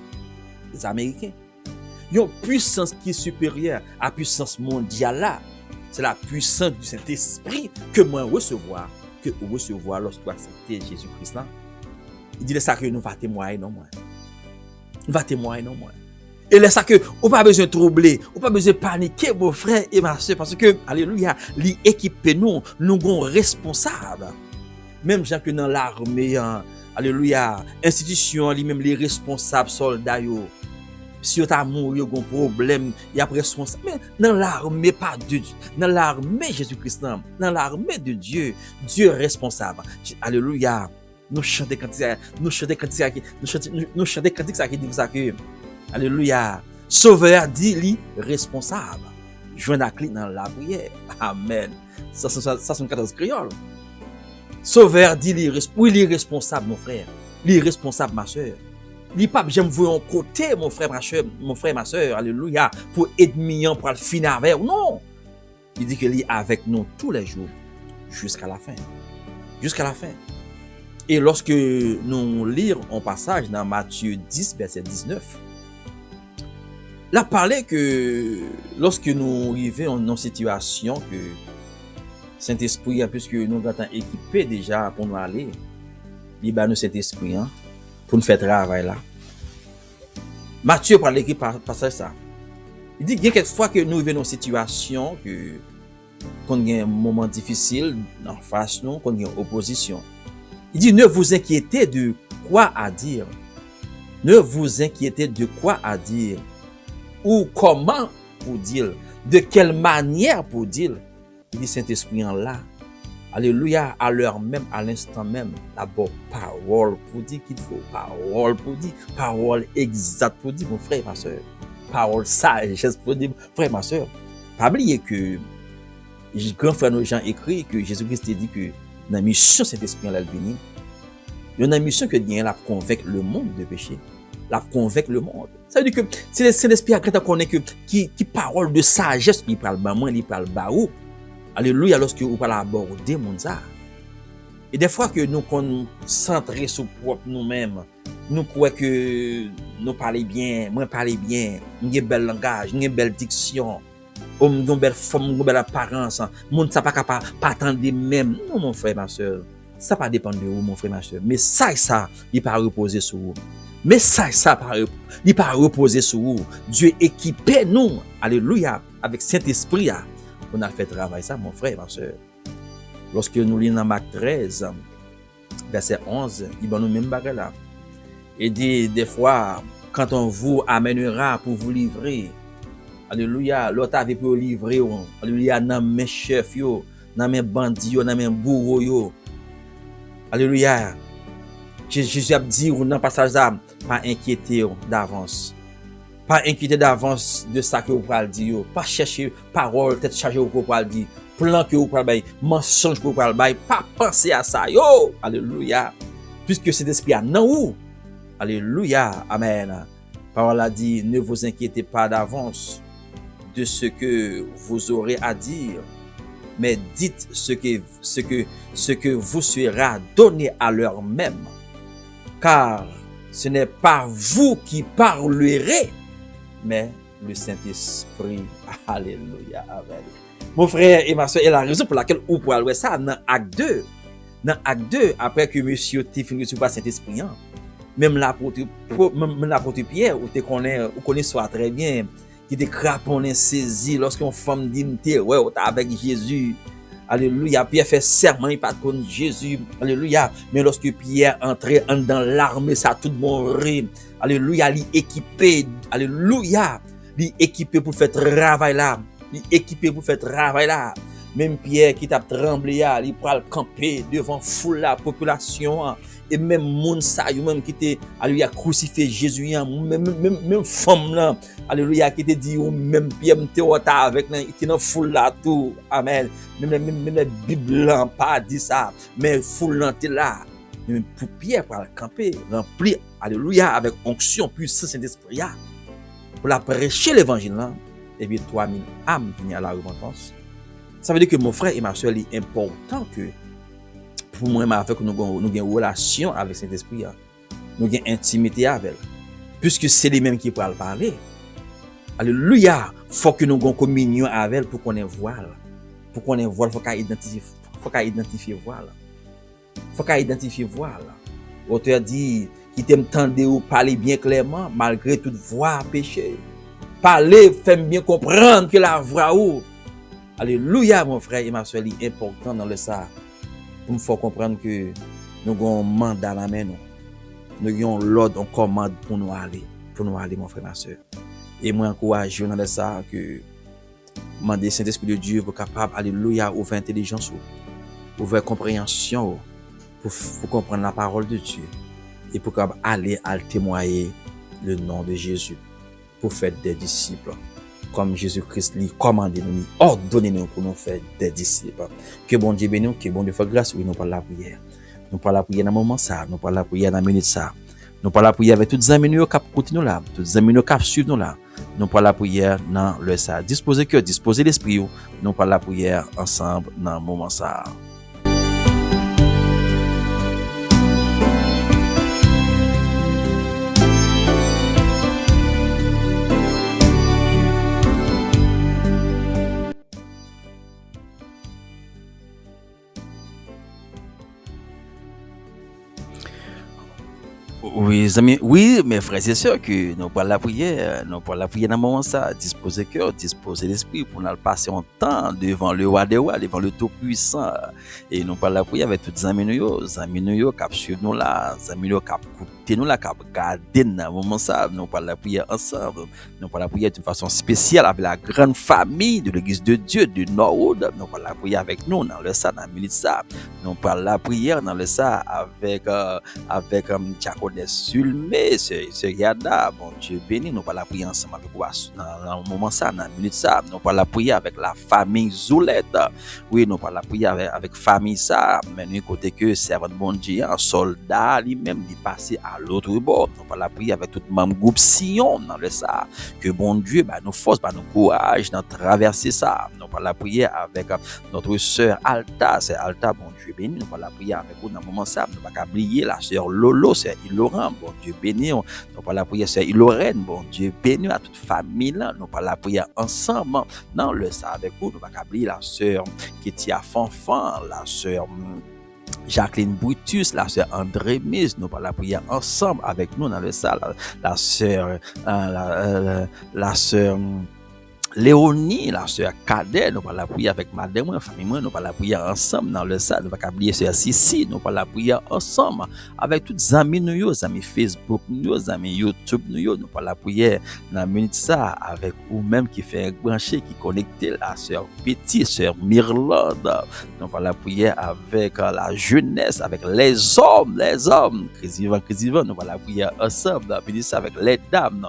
des Américains. Une puissance qui est supérieure à la puissance mondiale là. C'est la puissance du Saint-Esprit que moi recevoir lorsque vous acceptez Jésus-Christ là. Il dit ça que nous va témoigner non moins. Nous va témoigner non moins. Et là ça que on pas besoin de troubler, on pas besoin de paniquer mon frère et ma soeur parce que alléluia, li équipe nous sommes responsables. Même gens que dans l'armée, alléluia, institution lui-même les responsables soldats yo. Si vous avez mouru, vous avez un problème, il y a responsable. Mais dans l'armée, pas de Dieu. Dans l'armée Jésus-Christ, dans l'armée de Dieu, Dieu est responsable. Alléluia. Nous chantons des cantiques qui disent ça que, alléluia, Sauveur dit, lui, responsable. Joint la clé dans la prière. Amen. Ça, c'est 14 créoles. Sauveur dit, lui, est responsable, mon frère. Lui, est responsable, ma soeur. Il pas j'aime voir un côté mon frère ma soeur alléluia pour aider pour le finir avec non. Il dit que il est avec nous tous les jours jusqu'à la fin. Et lorsque nous lisons un passage dans Matthieu 10 verset 19, là parlait que lorsque nous arrivons dans une situation que Saint-Esprit puisque nous sommes équipés déjà pour nous aller, il va nous Saint-Esprit pour nous faire travail là. Matthieu parle écrit passage ça. Il dit qu'il y a quelquefois que nous vivons une situation que qu'on a un moment difficile en face nous, qu'on a une opposition. Il dit ne vous inquiétez de quoi à dire. Ne vous inquiétez de quoi à dire ou comment pour dire, de quelle manière pour dire. Il dit Saint-Esprit en là Alléluia, à l'heure même, à l'instant même, d'abord, parole pour dire qu'il faut, parole pour dire, parole exacte pour dire, mon frère et ma soeur, parole sagesse pour dire, frère et ma soeur. Pas oublier que, grand frère nos gens écrit que Jésus-Christ a dit que, dans la mission Saint-Esprit, elle venu, il y a une mission que vient la convaincre le monde de péché, la convaincre le monde. Ça veut dire que, c'est le Saint-Esprit à connaît que, qui parole de sagesse, il parle bas moi, il parle bas ou. Alléluia, lorsque vous parlez aborder mon ça. Et des fois que nous concentrons sur nous-mêmes, nous croyons que nous parlons bien, moi parler bien, nous avons un bel langage, nous avons une belle diction, nous avons une belle forme, nous avons une belle apparence. Monde ça pas capable pas attendre même. Non mon frère ma soeur, ça pas dépend de vous mon frère ma soeur, mais ça il pas reposer sur vous. Mais ça il pas reposer sur vous. Dieu équipé nous, alléluia, avec Saint-Esprit. On a fait travail ça, mon frère, ma soeur. Lorsque nous lisons dans Marc 13, verset 11, il va nous même bagarre là. Et dit, des fois, quand on vous amènera pour vous livrer, alléluia, l'autre avait pour livrer, alléluia, dans mes chefs, dans mes bandits, dans mes bourreaux, alléluia. Jésus a dit, dans le passage là, pas inquiéter d'avance. Pas inquiéter d'avance de ça que vous pouvez dire. Pas chercher parole, tête chargée que vous pouvez dire. Plan que vous pouvez dire. Mensonge que vous pouvez dire. Pas penser à ça. Yo! Alléluia. Puisque cet esprit a non où? Alléluia. Amen. Parole a dit, ne vous inquiétez pas d'avance de ce que vous aurez à dire. Mais dites ce que vous sera donné à l'heure même. Car ce n'est pas vous qui parlerez, mais le Saint-Esprit. Alléluia. Amen. Mon frère et ma soeur, et la raison pour laquelle vous pouvez voir ça dans Acte 2. Dans Acte 2, après que monsieur Tiffany recevoir Saint-Esprit, même l'apôtre Pierre, vous connaissez ça très bien, qui était craponné saisi lorsqu'une femme dit, ouais, on avec Jésus. Alléluia. Pierre fait serment, il pas contre Jésus. Alléluia. Mais lorsque Pierre entrait dans l'armée, ça tout mourir. Alléluia. Il équipé. Alléluia. Il équipé pour faire travail là. Il équipé pour faire travail là. Même Pierre qui t'a tremblé, il pourra camper devant foule la population. Et même moun sa, même qui était, alléluia, crucifié Jésus, même femme là, alléluia, qui te dit, même Pierre, m'te avec, il était dans foule là tout, amen. Même la Bible là, pas dit ça, mais foule là, t'es là. Même pour Pierre, pour le camper, rempli, alléluia, avec onction, puissance, Saint-Esprit, pour la prêcher l'évangile là, et bien 3000 âmes viennent à la repentance. Ça veut dire que mon frère et ma soeur, il est important que, pour moi, avec nous avons une relation avec Saint-Esprit, nous avons une intimité avec elle. Puisque c'est lui-même qui pourra parler. Alléluia. Il faut que nous ayons une communion avec elle pour qu'on ait voile. Pour qu'on ait voile, il faut qu'elle identifie voile. Il faut qu'elle identifie voile. L'auteur dit qu'il t'entende ou parler bien clairement, malgré toute voix péché. Parler, fait bien comprendre que la voix ou. Alléluia, mon frère et ma soeur, il est important dans le ça. Pour me faire comprendre que nous avons un mandat à la main. Nous avons l'ordre, on commande pour nous aller, mon frère et ma soeur. Et moi, encourage dans ça que demander Saint-Esprit de Dieu pour capable, alléluia, ouvrir intelligence, ouvrir compréhension, pour comprendre la parole de Dieu. Et pour capable aller à témoigner le nom de Jésus, pour faire des disciples. Comme Jésus-Christ lui commandé nous, ordonné nous pour nous faire des disciples. Que bon Dieu bénisse, que bon Dieu fasse grâce, oui, nous parlons la prière. Nous parlons la prière dans le moment ça, nous parlons la prière dans la minute ça. Nous parlons la prière avec toutes les amis qui continuent là, toutes les amis qui suivent nous là. Nous parlons la prière dans le ça. Disposez cœur, disposez l'esprit, nous parlons la prière ensemble dans le moment ça. Oui, amis, oui, mes frères et sœurs, que nous parlons la prière dans le moment ça, disposer cœur, disposer l'esprit pour nous passer un temps devant le roi des rois, devant le Tout-Puissant. Et nous parlons la prière avec tous les amis nous, qui suivent nous là, les amis nous, qui écoutent nous là, qui regardent dans le moment ça, nous parlons la prière ensemble. Nous parlons la prière d'une façon spéciale avec la grande famille de l'Église de Dieu du Nord-Ouest. Nous parlons la prière avec nous dans le ça, dans la minute ça. Nous parlons la prière dans le ça avec Diaconesse Sulmé, c'est Yada, bon Dieu béni, nous parlons la prière ensemble avec vous dans le moment ça, dans la minute ça, nous parlons la prière avec la famille Zoulette, oui, nous parlons la prière avec famille ça, mais nous côté que servant bon Dieu, un soldat lui-même, il passé à l'autre bord, nous parlons la prière avec tout le même groupe Sion dans le ça, que bon Dieu, nous force, nous courage dans traverser ça, nous parlons la prière avec notre sœur Alta, c'est Alta, bon Dieu béni, nous parlons la prière avec vous dans le moment ça, nous ne pas oublier la sœur Lolo, c'est Laurent, bon Dieu béni, nous parlons la prière, c'est Lorraine, bon Dieu béni à toute famille là, nous parlons la prière ensemble, dans le ça avec vous, nous ne pas oublier la sœur Kétia Fanfan, la sœur Jacqueline Brutus, la sœur André Mise, nous parlons la prière ensemble avec nous dans le salle, la sœur la sœur Léonie, la sœur Cadet, nous parlons la prière avec madame, ma famille, nous parlons la prière ensemble dans le salle, nous ne pas oublier sœur Sissi, nous parlons la prière ensemble avec tous les amis nous, les amis Facebook nous, les amis YouTube nous parlons la prière dans la minute ça avec ou même qui fait un branché, qui connecté la sœur Petit, sœur Mirlande, nous parlons la prière avec la jeunesse, avec les hommes, Crésivan, nous parlons la prière ensemble, dans la minute ça avec les dames,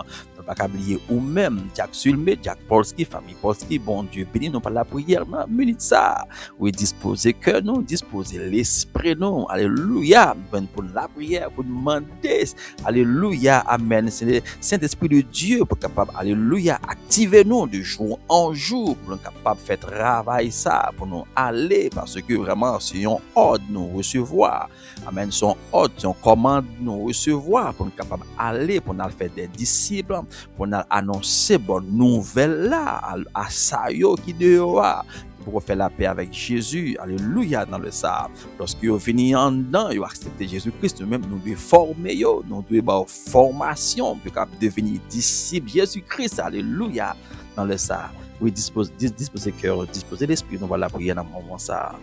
pas oublier ou même Jack Sulmé, Jack Polski, famille Polski, bon Dieu béni, nous par la prière, non, minute ça, oui, disposer cœur, nous, disposer l'esprit, nous, alléluia, pour la prière, pour demander, alléluia, amen, c'est le Saint-Esprit de Dieu pour capable, alléluia, activer nous de jour en jour, pour nous capable faire travail ça, pour nous aller, parce que vraiment, c'est un ordre nous recevoir, amen, son ordre, son commande nous recevoir, pour nous capable aller, pour nous faire des disciples, pour nous annoncer bonne nouvelle là à ça yo qui dehors pour faire la paix avec Jésus, alléluia dans le ça. Lorsque vous venez en dedans, vous acceptez Jésus-Christ, nous-mêmes nous devons former yo, nous devons avoir formation pour devenir disciples Jésus-Christ, alléluia dans le ça. Oui, disposez cœur, disposez l'esprit, nous allons la prière dans le moment ça.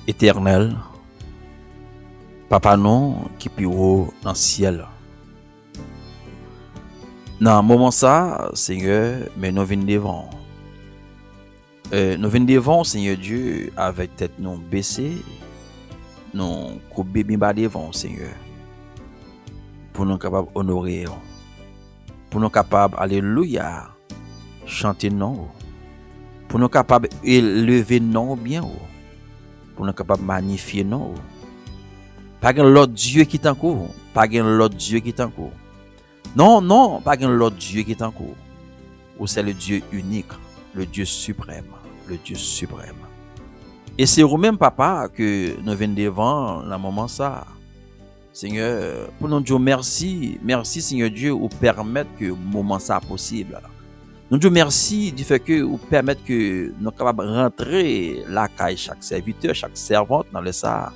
Éternel, Papa nous qui plus haut dans le ciel. Dans un moment ça, Seigneur, mais nous venons devant. Nous venons devant, Seigneur Dieu, avec tête nous baissée, nous couper bien devant, Seigneur, pour nous capables honorer, pour nous capables, alléluia, chanter non, pour nous capables élever non bien haut. Pour nous capables de magnifier non. Pas un l'autre Dieu qui est en cours. Pas un l'autre Dieu qui est en cours. Non, pas un l'autre Dieu qui est en cours. Ou c'est le Dieu unique, le Dieu suprême, le Dieu suprême. Et c'est vous-même, Papa, que nous venons devant dans le moment ça. Seigneur, pour nous dire merci, Seigneur Dieu, ou permettre que le moment ça possible. Nous disons merci du fait que vous permettez que nous sommes capables de rentrer la caille chaque serviteur, chaque servante dans le ça.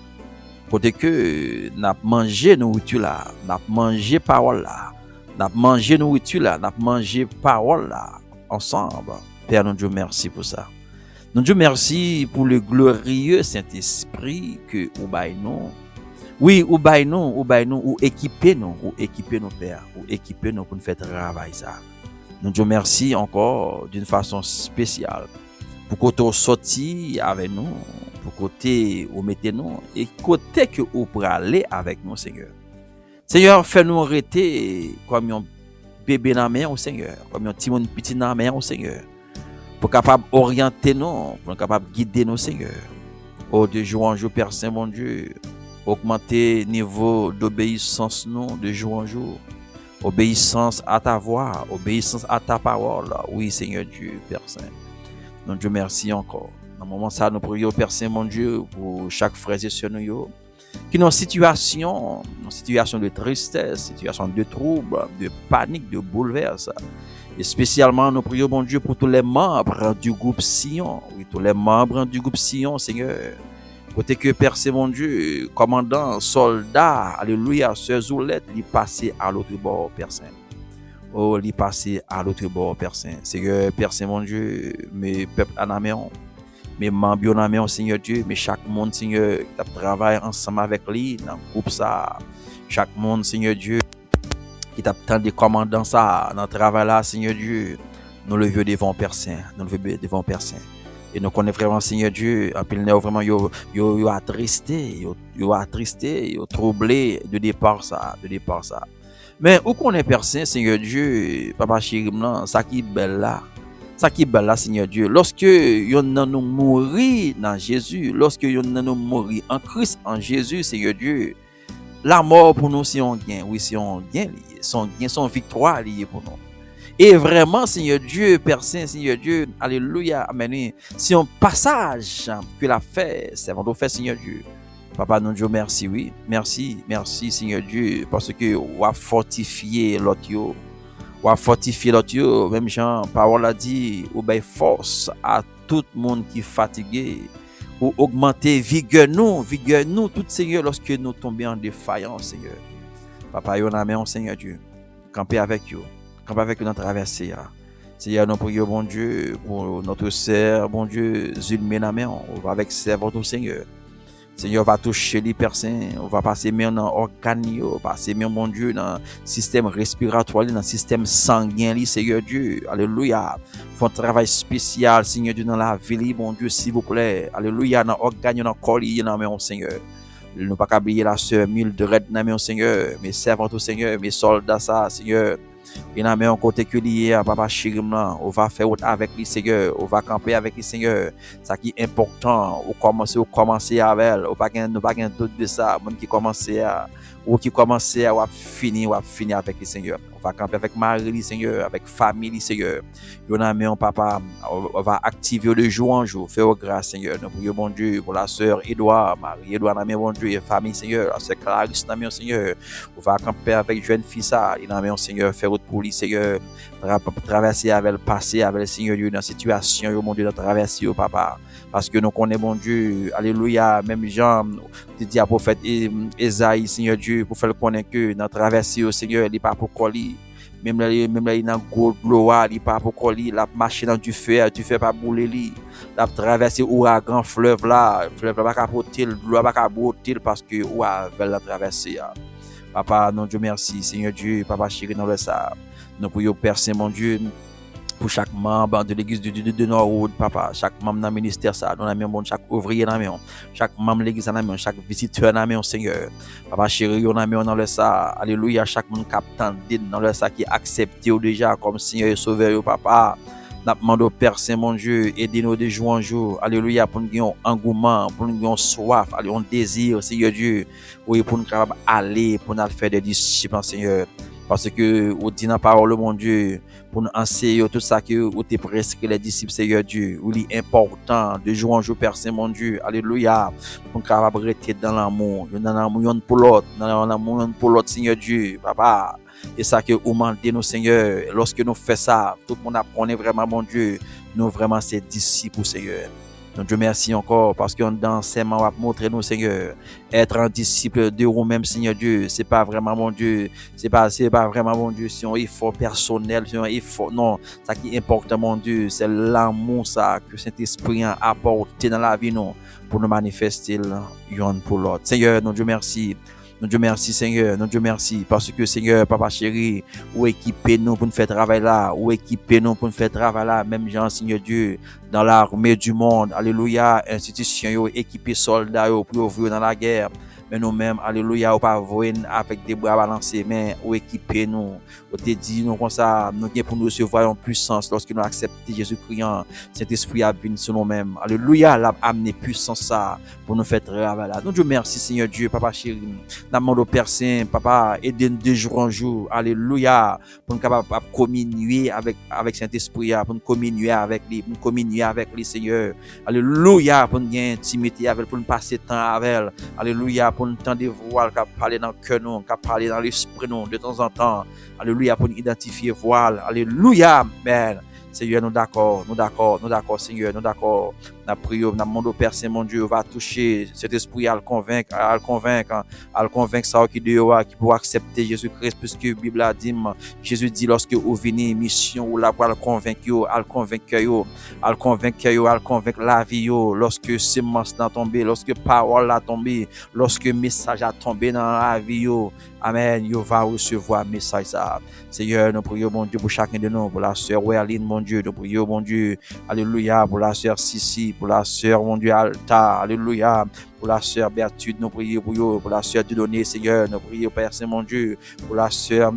Côté que nous avons mangé nourriture là, nous avons mangé parole là, nous avons mangé nourriture là, nous avons mangé parole là, ensemble. Père, nous disons merci pour ça. Nous disons merci pour le glorieux Saint-Esprit que vous baillez nous. Oui, vous baillez nous, ou équipez nous, Père, ou équipez nous pour nous faire travail ça. Nous disons merci encore d'une façon spéciale pour côté sorti avec nous, pour côté où mettez nous et côté que vous pour aller avec nous, Seigneur. Seigneur, fais-nous arrêter comme un bébé dans la main au Seigneur, comme un petit dans la main au Seigneur, pour capable orienter nous, pour capable guider nous, Seigneur. Oh, de jour en jour, Père Saint, mon Dieu, augmenter niveau d'obéissance nous de jour en jour. Obéissance à ta voix, obéissance à ta parole. Oui, Seigneur Dieu, Père Saint. Donc, Dieu merci encore. Dans le moment ça, nous prions, Père Saint, mon Dieu, pour chaque frère et sœur nous, qui dans situation de tristesse, situation de trouble, de panique, de bouleverse. Et spécialement, nous prions, mon Dieu, pour tous les membres du groupe Sion. Oui, tous les membres du groupe Sion, Seigneur. Côté que Père Saint, mon Dieu, commandant, soldat, alléluia, Sœur Zoulette, il passé à l'autre bord, Père Saint. Oh, il passé à l'autre bord, Père Saint. Seigneur, Père Saint, mon Dieu, mes peuples en améon, mes membres en améon, Seigneur Dieu, mais chaque monde, Seigneur, qui travaille ensemble avec lui, dans le groupe ça, chaque monde, Seigneur Dieu, qui t'attend des commandants ça, dans le travail là, Seigneur Dieu, nous le vieux devant Père Saint, nous le vieux devant Père Saint. Et nous connaissons vraiment, Seigneur Dieu, en pile vraiment, yo attristé, yo troublé de départ ça. Mais où qu'on est Père Saint, Seigneur Dieu, Papa chéri, ça qui est belle là, Seigneur Dieu. Lorsque yon nan nous mourir dans Jésus, lorsque yon nan nous mourir en Christ, en Jésus, Seigneur Dieu, la mort pour nous, c'est un gain. Oui, c'est un gain, son victoire lié pour nous. Et vraiment, Seigneur Dieu, Père Saint, Seigneur Dieu, alléluia, amen. C'est un passage que l'a fait, c'est avant de faire, Seigneur Dieu. Papa, nous Dieu, merci, oui. Merci, Seigneur Dieu, parce que vous avez fortifié l'autre. Vous avez fortifié l'autre, même Jean, parole a dit, vous avez force à tout le monde qui est fatigué, ou augmenter vigueur nous, tout Seigneur, lorsque nous tombons en défaillance, Seigneur. Papa, nous amen, Seigneur Dieu. Camper avec vous. Quand avec notre traversée, Seigneur, nous prions, bon Dieu, pour notre sœur, bon Dieu, Zulmé, on va avec votre Seigneur. Seigneur, va toucher les personnes, on va passer même dans l'organe, passer même, bon Dieu, dans le système respiratoire, dans le système sanguin, Seigneur Dieu, alléluia. Font un travail spécial, Seigneur Dieu, dans la vie, bon Dieu, s'il vous plaît, alléluia, dans l'organe, dans le corps, dans Seigneur. Nous pas oublier la sœur Mildred, dans Seigneur, mes servantes, Seigneur, mes soldats, ça, Seigneur. Il a mis un côté que lié à Papa Chirim là, on va faire autre avec lui Seigneur, on va camper avec lui Seigneur. Ça qui est important, on commencer avec elle, on pas gain doute de ça, monde qui commencer à finir avec lui Seigneur. On va camper avec Marie Seigneur, avec famille Seigneur. Il a mis un papa, on va activer de jour en jour, faire grâce Seigneur. Nous prions bon Dieu pour la sœur Edouard, Marie Edouard n'a mis bon Dieu et famille Seigneur, la sœur Clarisse n'a mis Seigneur. On va camper avec jeune fille ça, il a mis Seigneur faire pour lui, Seigneur, traverser avec, passer avec le Seigneur Dieu dans la situation, mon Dieu, de traverser, papa. Parce que nous connaissons, mon Dieu, alléluia, même Jean, tu dis à prophète Esaïe, Seigneur Dieu, pour faire connaître que dans la traversée, Seigneur, il n'est pas pour coller. Même là, il est dans le gloire, il n'est pas pour coller. La marche dans du feu pas bouler lui. La traverser ouragan, fleuve là pas capoter, l'eau pas capoter parce que ouah, la traverser. Papa, non Dieu merci, Seigneur Dieu, Papa chéri, dans le ça. Nous prions Père Saint, mon Dieu, pour chaque membre de l'église de Norwood, Papa, chaque membre dans le ministère, ça, dans la main, chaque ouvrier dans la main, chaque membre de l'église dans la main, chaque visiteur dans la main, Seigneur. Papa chéri, on a mis dans le ça, alléluia, chaque monde captant dans le ça qui est accepté déjà comme Seigneur et Sauveur, Papa. Nous demandons au Père Saint, mon Dieu, aidez-nous de jour en jour, alléluia, pour nous avoir un engouement, pour nous avoir soif, un désir, Seigneur Dieu, oui, pour nous capables aller, pour nous faire des disciples, Seigneur. Parce que, vous dites dans la parole, mon Dieu, pour nous enseigner tout ça que vous t'es prescrit les disciples, Seigneur Dieu, où il est important de jour en jour, Père Saint, mon Dieu, alléluia, pour nous capables rester dans l'amour pour l'autre, dans l'amour pour l'autre, Seigneur Dieu, Papa. Et ça que vous demandez nous, Seigneur, lorsque nous faisons ça, tout le monde apprenait vraiment, mon Dieu, nous vraiment ses disciples, Seigneur. Donc, Dieu merci encore parce que dans ces moments, on va montrer nous, Seigneur, être un disciple de vous-même, Seigneur Dieu, c'est pas vraiment, mon Dieu, c'est pas vraiment, mon Dieu, c'est un effort personnel, c'est un effort, non, ça qui est important, mon Dieu, c'est l'amour, ça, que Saint-Esprit a apporté dans la vie, non, pour nous manifester l'un pour l'autre. Seigneur, non, Dieu merci. Nous Dieu merci Seigneur, nous Dieu merci parce que Seigneur, Papa chéri, ou équipez nous pour nous faire travail là, ou équipez nous pour nous faire travail là, même Jean Seigneur Dieu, dans l'armée du monde, alléluia, institution yo, équipé soldats yo pour ouvrir dans la guerre, mais nous-mêmes, alléluia, ou pas voyer avec des bras balancés, mais ou équiper nous, ou te dit nous comme ça, nous gain pour nous recevoir en puissance lorsque nous acceptons Jésus-Christ, Saint-Esprit a venu sur nous-mêmes. Alléluia, l'a amené puissance ça pour nous faire travailler là. Nous Dieu merci Seigneur Dieu, papa chéri. Nous demandons au Père Saint, papa, aidez-nous de jour en jour. Alléluia, pour nous capable communier avec Saint-Esprit, pour nous communier avec lui, pour nous communier avec lui Seigneur. Alléluia, pour nous gagner intimité avec, pour nous passer temps avec elle. Alléluia, pour nous entendre des voix qui parler dans le cœur nous, qui parler dans l'esprit nous de temps en temps. Alléluia, pour nous identifier voile. Alléluia, amen. Seigneur, nous d'accord, Seigneur, nous d'accord. Nous prions, nous demandons au Père Saint, mon Dieu, va toucher cet esprit à le convaincre ça qui doit, qui pour accepter Jésus-Christ, puisque la Bible a dit, Jésus dit, lorsque vous venez, mission, ou là, pour le convaincre, à le convaincre la vie, lorsque semence a tombé, lorsque parole a tombé, lorsque message a tombé dans la vie, amen, vous va recevoir message ça. Seigneur, nous prions, mon Dieu, pour chacun de nous, pour la sœur Wéaline, mon Dieu, nous prions, mon Dieu, alléluia, pour la sœur Sissi, pour la sœur, mon Dieu, Alta, alléluia, pour la sœur Bertude, nous prions pour la sœur Dieudonné, Seigneur, nous prions, Père Saint, mon Dieu, pour la sœur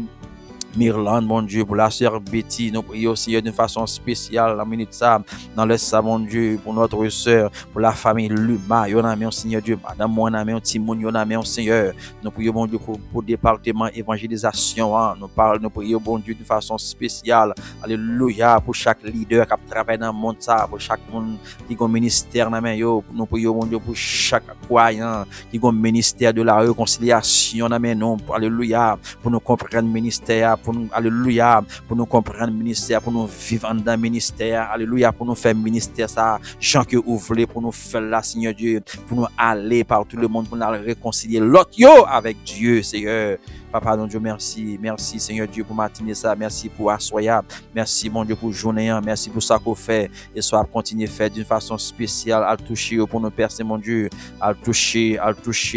Mirland, mon Dieu, pour la sœur Betty, nous prions aussi d'une façon spéciale, la minute ça, dans le ça, mon Dieu, pour notre sœur, pour la famille Luma, yon a mis, Seigneur Dieu, madame, mon ami, Timon, yon a mis, Seigneur, nous prions, mon Dieu, pour le département évangélisation, nous prions, mon Dieu, d'une façon spéciale, alléluia, pour chaque leader qui travaille dans le monde, ça, pour chaque monde qui a un ministère, nous prions, mon Dieu, pour chaque croyant qui a un ministère de la réconciliation, nous, alléluia, pour nous comprendre le ministère, pour nous, alléluia, pour nous comprendre le ministère, pour nous vivre dans le ministère, alléluia, pour nous faire ministère ça, gens que vous voulez, pour nous faire là, Seigneur Dieu, pour nous aller par tout le monde, pour nous réconcilier l'autre avec Dieu, Seigneur. Papa, mon Dieu, merci. Merci, Seigneur Dieu, pour matinée ça. Merci pour assoya. Merci, mon Dieu, pour journée. Merci pour ça qu'on fait. Et soit continuer à faire d'une façon spéciale, à toucher pour nos pères, mon Dieu. À toucher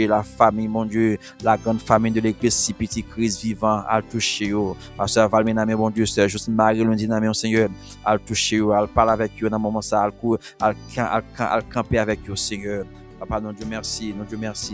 la famille, mon Dieu. La grande famille de l'église, si petit Christ vivant. À toucher, Pasteur Valmena, mon Dieu, c'est juste Marie, l'on dit, mon Seigneur. À toucher, à parler avec eux dans le moment ça. À camper avec eux, Seigneur. Papa, non Dieu merci,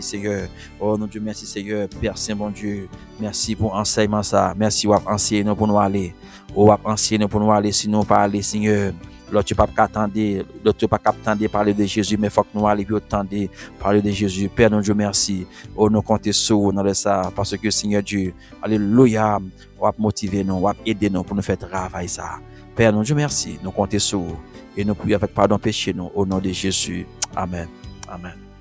Seigneur. Oh, non Dieu merci, Seigneur. Père Saint, bon Dieu. Merci pour enseignement ça. Merci, wap enseigner pour nous aller. Oh, wap enseigner pour nous aller, sinon pas aller, Seigneur. L'autre pas attendre parler de Jésus, mais faut que nous allions attendre parler de Jésus. Père, non Dieu merci. Oh, nous comptons sur vous dans ça, parce que Seigneur Dieu, alléluia, wap motiver nous, wap aider nous pour nous faire travail ça. Père, non Dieu merci. Nous comptons sur vous et nous prions avec pardon péché nous au nom de Jésus. Amen. Amen.